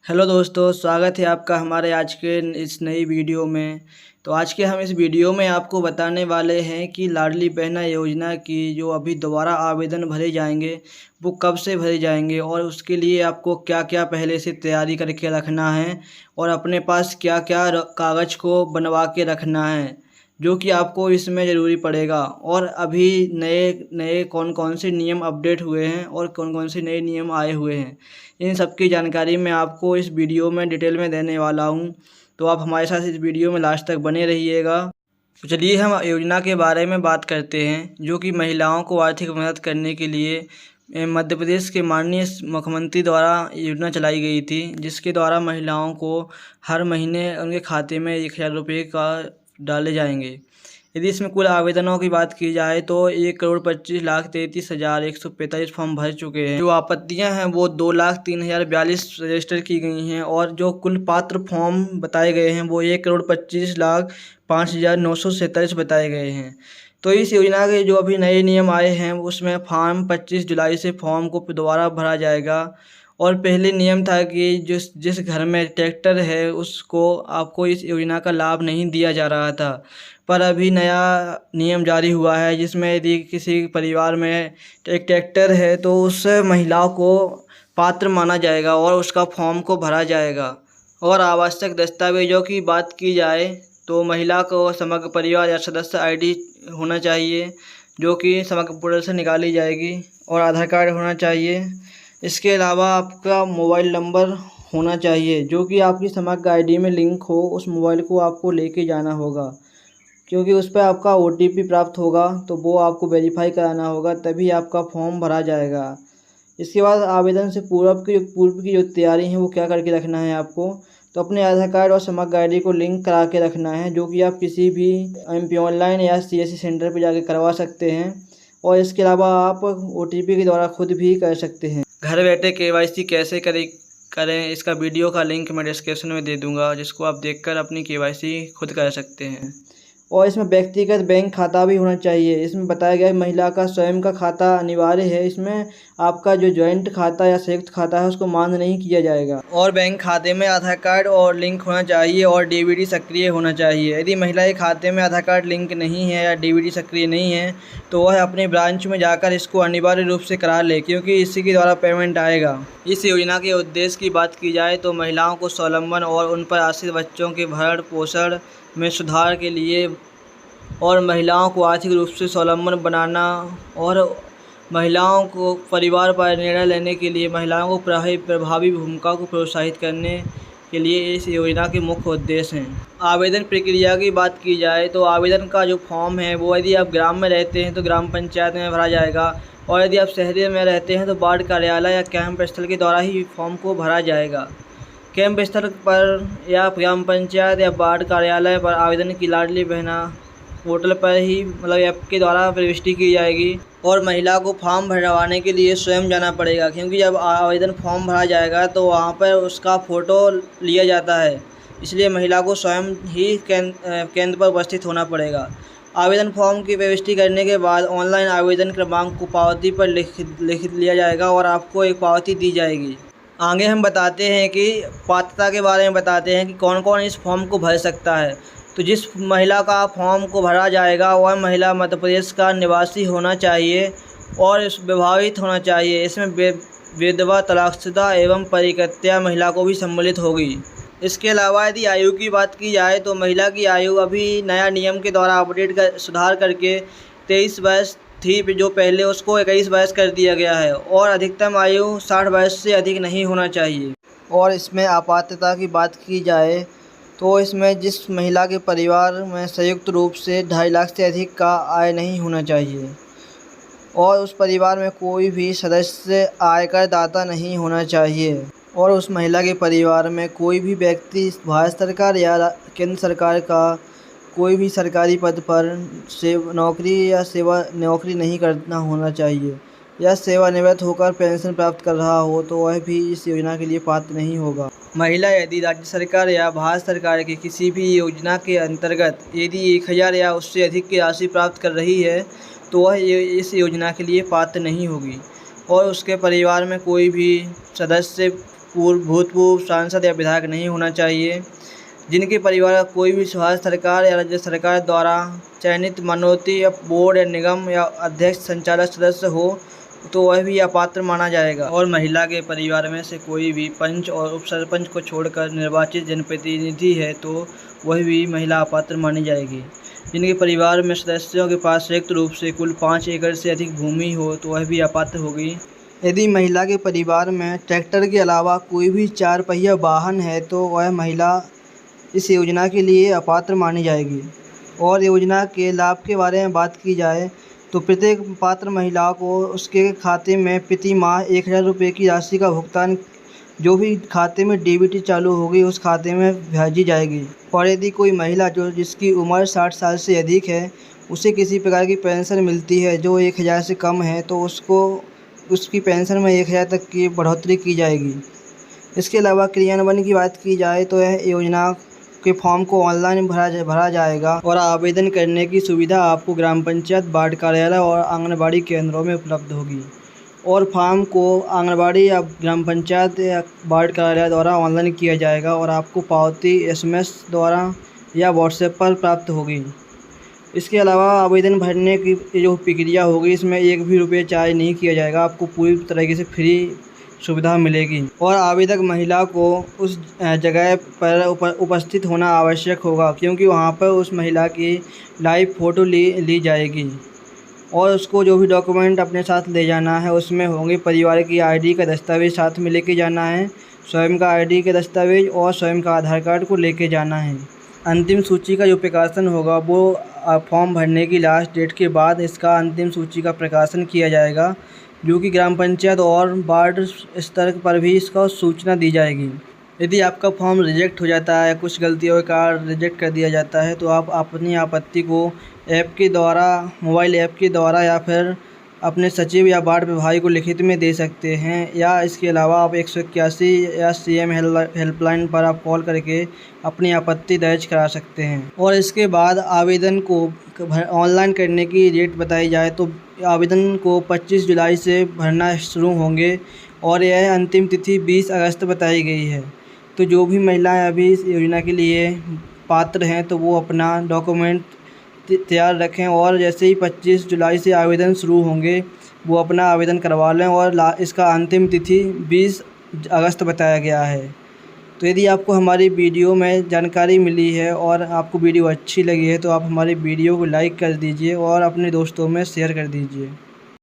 Hello दोस्तों, स्वागत है आपका हमारे आज के इस नई वीडियो में। तो आज के हम इस वीडियो में आपको बताने वाले हैं कि लाडली बहना योजना की जो अभी दोबारा आवेदन भरे जाएंगे वो कब से भरे जाएंगे और उसके लिए आपको क्या क्या पहले से तैयारी करके रखना है और अपने पास क्या क्या कागज़ को बनवा के रखना है जो कि आपको इसमें ज़रूरी पड़ेगा। और अभी नए नए कौन कौन से नियम अपडेट हुए हैं और कौन कौन से नए नियम आए हुए हैं, इन सब की जानकारी मैं आपको इस वीडियो में डिटेल में देने वाला हूं। तो आप हमारे साथ इस वीडियो में लास्ट तक बने रहिएगा। तो चलिए हम योजना के बारे में बात करते हैं, जो कि महिलाओं को आर्थिक मदद करने के लिए मध्य प्रदेश के माननीय मुख्यमंत्री द्वारा योजना चलाई गई थी, जिसके द्वारा महिलाओं को हर महीने उनके खाते में 1000 रुपये का डाले जाएंगे। यदि इसमें कुल आवेदनों की बात की जाए तो 1,25,33,145 फॉर्म भर चुके हैं। जो आपत्तियां हैं वो 2,03,042 रजिस्टर की गई हैं और जो कुल पात्र फॉर्म बताए गए हैं वो 1,25,05,947 बताए गए हैं। तो इस योजना के जो अभी नए नियम आए हैं उसमें फॉर्म 25 जुलाई से फॉर्म को दोबारा भरा जाएगा। और पहले नियम था कि जिस घर में ट्रैक्टर है उसको आपको इस योजना का लाभ नहीं दिया जा रहा था, पर अभी नया नियम जारी हुआ है जिसमें यदि किसी परिवार में एक ट्रैक्टर है तो उस महिला को पात्र माना जाएगा और उसका फॉर्म को भरा जाएगा। और आवश्यक दस्तावेजों की बात की जाए तो महिला को समग्र परिवार या सदस्य आईडी होना चाहिए, जो कि समग्र पोर्टल से निकाली जाएगी, और आधार कार्ड होना चाहिए। इसके अलावा आपका मोबाइल नंबर होना चाहिए जो कि आपकी समग्र आईडी में लिंक हो। उस मोबाइल को आपको लेके जाना होगा क्योंकि उस पर आपका OTP प्राप्त होगा, तो वो आपको वेरीफाई कराना होगा, तभी आपका फॉर्म भरा जाएगा। इसके बाद आवेदन से पूर्व की जो तैयारी है वो क्या करके रखना है आपको, तो अपने आधार कार्ड और समग्र आईडी को लिंक करा के रखना है, जो कि आप किसी भी MP ऑनलाइन या CSC सेंटर पर जाके करवा सकते हैं। और इसके अलावा आप OTP के द्वारा खुद भी कर सकते हैं। घर बैठे KYC कैसे करें इसका वीडियो का लिंक मैं डिस्क्रिप्शन में दे दूंगा, जिसको आप देखकर अपनी KYC खुद कर सकते हैं। और इसमें व्यक्तिगत बैंक खाता भी होना चाहिए। इसमें बताया गया है महिला का स्वयं का खाता अनिवार्य है। इसमें आपका जो जॉइंट खाता या संयुक्त खाता है उसको मान्य नहीं किया जाएगा। और बैंक खाते में आधार कार्ड और लिंक होना चाहिए और DVD सक्रिय होना चाहिए। यदि महिला के खाते में आधार कार्ड लिंक नहीं है या DVD सक्रिय नहीं है तो वह अपने ब्रांच में जाकर इसको अनिवार्य रूप से करा ले, क्योंकि इसी के द्वारा पेमेंट आएगा। इस योजना के उद्देश्य की बात की जाए तो महिलाओं को स्वावलंबन और उन पर आश्रित बच्चों के भरण पोषण में सुधार के लिए और महिलाओं को आर्थिक रूप से स्वावलंबन बनाना और महिलाओं को परिवार पर निर्णय लेने के लिए महिलाओं को प्रभावी भूमिका को प्रोत्साहित करने के लिए इस योजना के मुख्य उद्देश्य हैं। आवेदन प्रक्रिया की बात की जाए तो आवेदन का जो फॉर्म है वो यदि आप ग्राम में रहते हैं तो ग्राम पंचायत में भरा जाएगा, और यदि आप शहरी में रहते हैं तो वार्ड कार्यालय या कैंप स्थल के द्वारा ही फॉर्म को भरा जाएगा। कैंप स्थल पर या ग्राम पंचायत या वार्ड कार्यालय पर आवेदन की लाडली बहना पोर्टल पर ही ऐप के द्वारा प्रविष्टि की जाएगी। और महिला को फॉर्म भरवाने के लिए स्वयं जाना पड़ेगा, क्योंकि जब आवेदन फॉर्म भरा जाएगा तो वहाँ पर उसका फ़ोटो लिया जाता है, इसलिए महिला को स्वयं ही केंद्र पर उपस्थित होना पड़ेगा। आवेदन फॉर्म की प्रविष्टि करने के बाद ऑनलाइन आवेदन क्रमांक को पावती पर लिख लिया जाएगा और आपको एक पावती दी जाएगी। आगे हम बताते हैं कि पात्रता के बारे में बताते हैं कि कौन कौन इस फॉर्म को भर सकता है। तो जिस महिला का फॉर्म को भरा जाएगा वह महिला मध्य प्रदेश का निवासी होना चाहिए और विवाहित होना चाहिए। इसमें विधवा, तलाकशुदा एवं परित्यक्ता महिला को भी सम्मिलित होगी। इसके अलावा यदि आयु की बात की जाए तो महिला की आयु अभी नया नियम के द्वारा सुधार करके 23 वर्ष थी, जो पहले उसको 21 वर्ष कर दिया गया है, और अधिकतम आयु 60 वर्ष से अधिक नहीं होना चाहिए। और इसमें अपात्रता की बात की जाए तो इसमें जिस महिला के परिवार में संयुक्त रूप से 2.5 लाख से अधिक का आय नहीं होना चाहिए और उस परिवार में कोई भी सदस्य आयकर दाता नहीं होना चाहिए, और उस महिला के परिवार में कोई भी व्यक्ति भारत सरकार या केंद्र सरकार का कोई भी सरकारी पद पर नौकरी नहीं करना होना चाहिए, या सेवानिवृत्त होकर पेंशन प्राप्त कर रहा हो तो वह भी इस योजना के लिए पात्र नहीं होगा। महिला यदि राज्य सरकार या भारत सरकार की किसी भी योजना के अंतर्गत यदि 1000 या उससे अधिक की राशि प्राप्त कर रही है तो वह इस योजना के लिए पात्र नहीं होगी, और उसके परिवार में कोई भी सदस्य भूतपूर्व सांसद या विधायक नहीं होना चाहिए। जिनके परिवार का कोई भी स्वास्थ्य सरकार या राज्य सरकार द्वारा चयनित मनोती या बोर्ड या निगम या अध्यक्ष संचालक सदस्य हो तो वह भी अपात्र माना जाएगा। और महिला के परिवार में से कोई भी पंच और उप सरपंच को छोड़कर निर्वाचित जनप्रतिनिधि है तो वह भी महिला अपात्र मानी जाएगी। जिनके परिवार में सदस्यों के पास संयुक्त रूप से कुल 5 एकड़ से अधिक भूमि हो तो वह भी अपात्र होगी। यदि महिला के परिवार में ट्रैक्टर के अलावा कोई भी 4 पहिया वाहन है तो वह महिला इस योजना के लिए अपात्र मानी जाएगी। और योजना के लाभ के बारे में बात की जाए तो प्रत्येक पात्र महिला को उसके खाते में प्रति माह 1000 रुपये की राशि का भुगतान जो भी खाते में डीबीटी चालू होगी उस खाते में भेजी जाएगी। और यदि कोई महिला जिसकी उम्र 60 साल से अधिक है उसे किसी प्रकार की पेंशन मिलती है जो 1000 से कम है तो उसकी पेंशन में 1000 तक की बढ़ोतरी की जाएगी। इसके अलावा क्रियान्वयन की बात की जाए तो यह योजना के फॉर्म को ऑनलाइन भरा जाएगा और आवेदन करने की सुविधा आपको ग्राम पंचायत, वार्ड कार्यालय और आंगनबाड़ी केंद्रों में उपलब्ध होगी। और फॉर्म को आंगनबाड़ी या ग्राम पंचायत या वार्ड कार्यालय द्वारा ऑनलाइन किया जाएगा और आपको पावती SMS द्वारा या व्हाट्सएप पर प्राप्त होगी। इसके अलावा आवेदन भरने की जो प्रक्रिया होगी इसमें 1 भी रुपये चार्ज नहीं किया जाएगा, आपको पूरी तरीके से फ्री सुविधा मिलेगी। और आवेदक महिला को उस जगह पर उपस्थित होना आवश्यक होगा क्योंकि वहां पर उस महिला की लाइव फ़ोटो ली जाएगी। और उसको जो भी डॉक्यूमेंट अपने साथ ले जाना है उसमें होंगे परिवार की ID का दस्तावेज़ साथ में लेके जाना है, स्वयं का ID के दस्तावेज़ और स्वयं का आधार कार्ड को लेके जाना है। अंतिम सूची का जो प्रकाशन होगा वो फॉर्म भरने की लास्ट डेट के बाद इसका अंतिम सूची का प्रकाशन किया जाएगा जो कि ग्राम पंचायत और वार्ड स्तर पर भी इसका सूचना दी जाएगी। यदि आपका फॉर्म रिजेक्ट हो जाता है, कुछ गलतियों के कारण रिजेक्ट कर दिया जाता है तो आप अपनी आपत्ति को ऐप के द्वारा, मोबाइल ऐप के द्वारा या फिर अपने सचिव या वार्ड प्रभारी को लिखित में दे सकते हैं। या इसके अलावा आप 181 या CM हेल्पलाइन पर आप कॉल करके अपनी आपत्ति दर्ज करा सकते हैं। और इसके बाद आवेदन को ऑनलाइन करने की डेट बताई जाए तो आवेदन को 25 जुलाई से भरना शुरू होंगे और यह अंतिम तिथि 20 अगस्त बताई गई है। तो जो भी महिलाएं अभी इस योजना के लिए पात्र हैं तो वो अपना डॉक्यूमेंट तैयार रखें और जैसे ही 25 जुलाई से आवेदन शुरू होंगे वो अपना आवेदन करवा लें। और इसका अंतिम तिथि 20 अगस्त बताया गया है। तो यदि आपको हमारी वीडियो में जानकारी मिली है और आपको वीडियो अच्छी लगी है तो आप हमारी वीडियो को लाइक कर दीजिए और अपने दोस्तों में शेयर कर दीजिए।